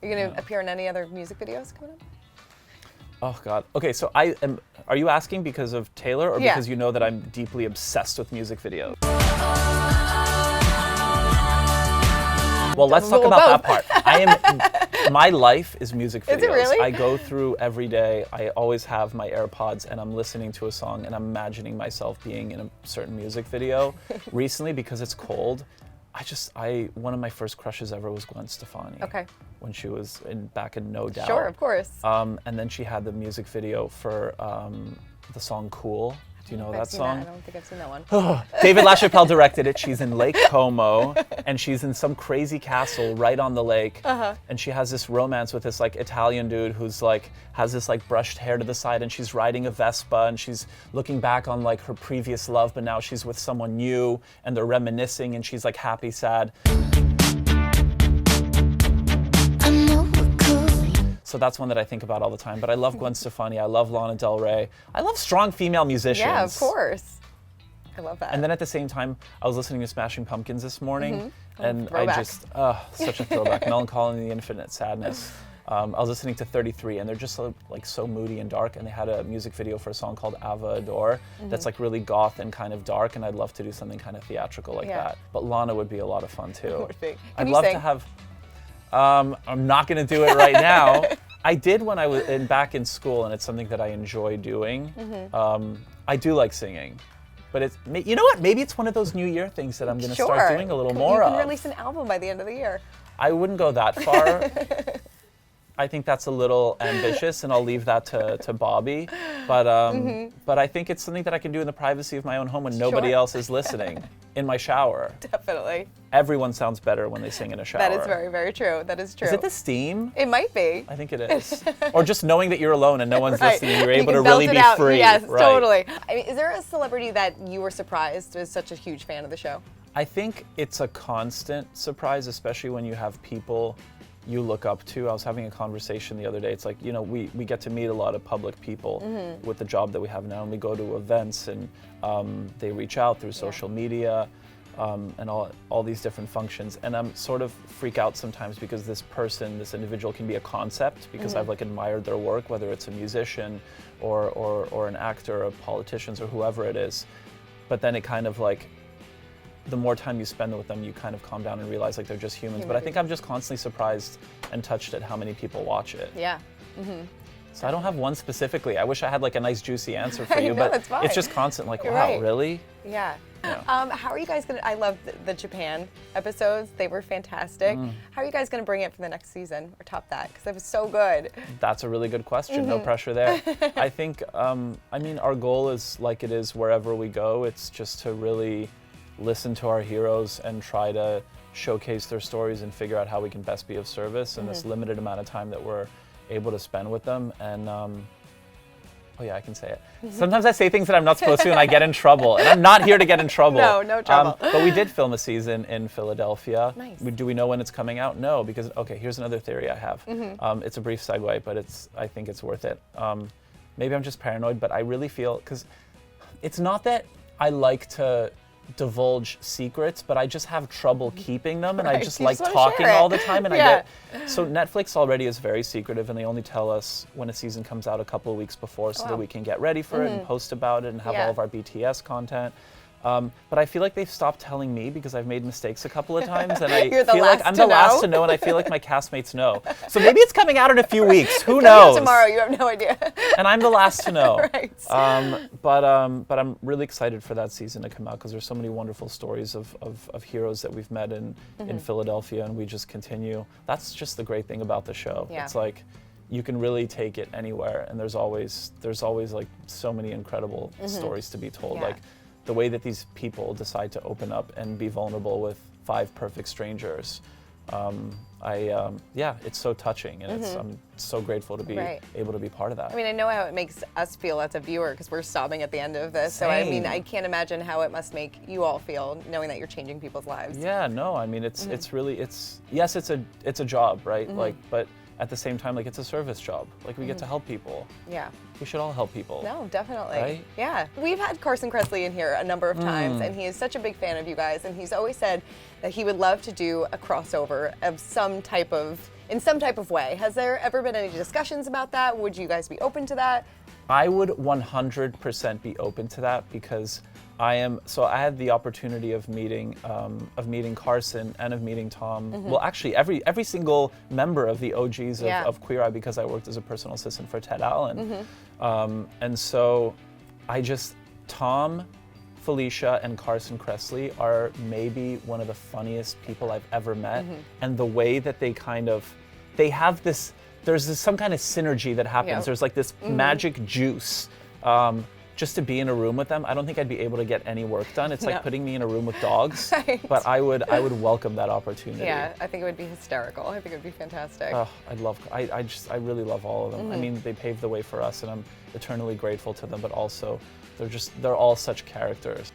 Are you going to appear in any other music videos coming up? Oh God. Okay, so are you asking because of Taylor or because you know that I'm deeply obsessed with music videos? Well, let's talk about that part. My life is music videos. Is it really? I go through every day. I always have my AirPods and I'm listening to a song and I'm imagining myself being in a certain music video. Recently, because it's cold, one of my first crushes ever was Gwen Stefani. Okay. When she was back in No Doubt. Sure, of course. And then she had the music video for the song Cool. Do you know that song? I don't think I've seen that one. David LaChapelle directed it. She's in Lake Como, and she's in some crazy castle right on the lake. And she has this romance with this like Italian dude who's like has this like brushed hair to the side, and she's riding a Vespa, and she's looking back on like her previous love, but now she's with someone new, and they're reminiscing, and she's like happy, sad. So that's one that I think about all the time. But I love Gwen Stefani. I love Lana Del Rey. I love strong female musicians. Yeah, of course. I love that. And then at the same time, I was listening to Smashing Pumpkins this morning, and I just, such a throwback. Melancholy and the Infinite Sadness. I was listening to 33, and they're just so moody and dark. And they had a music video for a song called Ava Adore that's like really goth and kind of dark. And I'd love to do something kind of theatrical like that. But Lana would be a lot of fun too. I'd love to have. I'm not going to do it right now. I did when I was back in school, and it's something that I enjoy doing. I do like singing, but you know what? Maybe it's one of those New Year things that I'm going to start doing a little more of. You can release an album by the end of the year. I wouldn't go that far. I think that's a little ambitious, and I'll leave that to Bobby. But I think it's something that I can do in the privacy of my own home when nobody else is listening, in my shower. Definitely. Everyone sounds better when they sing in a shower. That is very, very true. That is true. Is it the steam? It might be. I think it is. Or just knowing that you're alone and no one's listening, you're able to really be free. Yes, totally. I mean, is there a celebrity that you were surprised was such a huge fan of the show? I think it's a constant surprise, especially when you have people you look up to. I was having a conversation the other day. It's like, you know, we get to meet a lot of public people with the job that we have now, and we go to events, and they reach out through social media and all these different functions. And I'm sort of freak out sometimes because this individual can be a concept because I've like admired their work, whether it's a musician or an actor or politicians or whoever it is. But then it kind of like, the more time you spend with them, you kind of calm down and realize like they're just humans. But I think I'm just constantly surprised and touched at how many people watch it. Yeah. So I don't have one specifically. I wish I had like a nice juicy answer for you, but it's just constant like, wow, really? Yeah. How are you guys gonna, I love the Japan episodes. They were fantastic. How are you guys gonna bring it for the next season or top that? Because it was so good. That's a really good question. No pressure there. I think, I mean, our goal is like it is wherever we go. It's just to really listen to our heroes and try to showcase their stories and figure out how we can best be of service in this limited amount of time that we're able to spend with them. And oh yeah, I can say it. Sometimes I say things that I'm not supposed to and I get in trouble, and I'm not here to get in trouble. No trouble. But we did film a season in Philadelphia. Nice. Do we know when it's coming out? No, because, okay, here's another theory I have. It's a brief segue, but I think it's worth it. Maybe I'm just paranoid, but I really feel, because it's not that I like to divulge secrets, but I just have trouble keeping them, and I just like talking all the time, and so Netflix already is very secretive, and they only tell us when a season comes out a couple of weeks before so that we can get ready for it and post about it and have all of our BTS content. But I feel like they've stopped telling me because I've made mistakes a couple of times, and I feel like I'm the last to know, and I feel like my castmates know. So maybe it's coming out in a few weeks. Who knows? Tomorrow, you have no idea. And I'm the last to know. Right. But I'm really excited for that season to come out because there's so many wonderful stories of heroes that we've met in Philadelphia, and we just continue. That's just the great thing about the show. Yeah. It's like you can really take it anywhere, and there's always like so many incredible stories to be told. Like the way that these people decide to open up and be vulnerable with 5 perfect strangers. It's so touching, and I'm so grateful to be able to be part of that. I mean, I know how it makes us feel as a viewer because we're sobbing at the end of this. So I mean, I can't imagine how it must make you all feel knowing that you're changing people's lives. Yeah, no, I mean, it's really, yes, it's a job, right? Like, but at the same time, like, it's a service job. Like, we get to help people. Yeah. We should all help people. No, definitely. Right? Yeah. We've had Carson Kressley in here a number of times, and he is such a big fan of you guys, and he's always said that he would love to do a crossover of some type of in some type of way. Has there ever been any discussions about that? Would you guys be open to that? I would 100% be open to that because I had the opportunity of meeting Carson and of meeting Tom. Well, actually, every single member of the OGs of Queer Eye, because I worked as a personal assistant for Ted Allen. And so Tom, Felicia, and Carson Kressley are maybe one of the funniest people I've ever met. And the way that they have this, there's some kind of synergy that happens. There's like this magic juice. Just to be in a room with them, I don't think I'd be able to get any work done. It's like putting me in a room with dogs, but I would welcome that opportunity. Yeah, I think it would be hysterical. I think it would be fantastic. Oh, I really love all of them. I mean, they paved the way for us, and I'm eternally grateful to them, but also they're all such characters.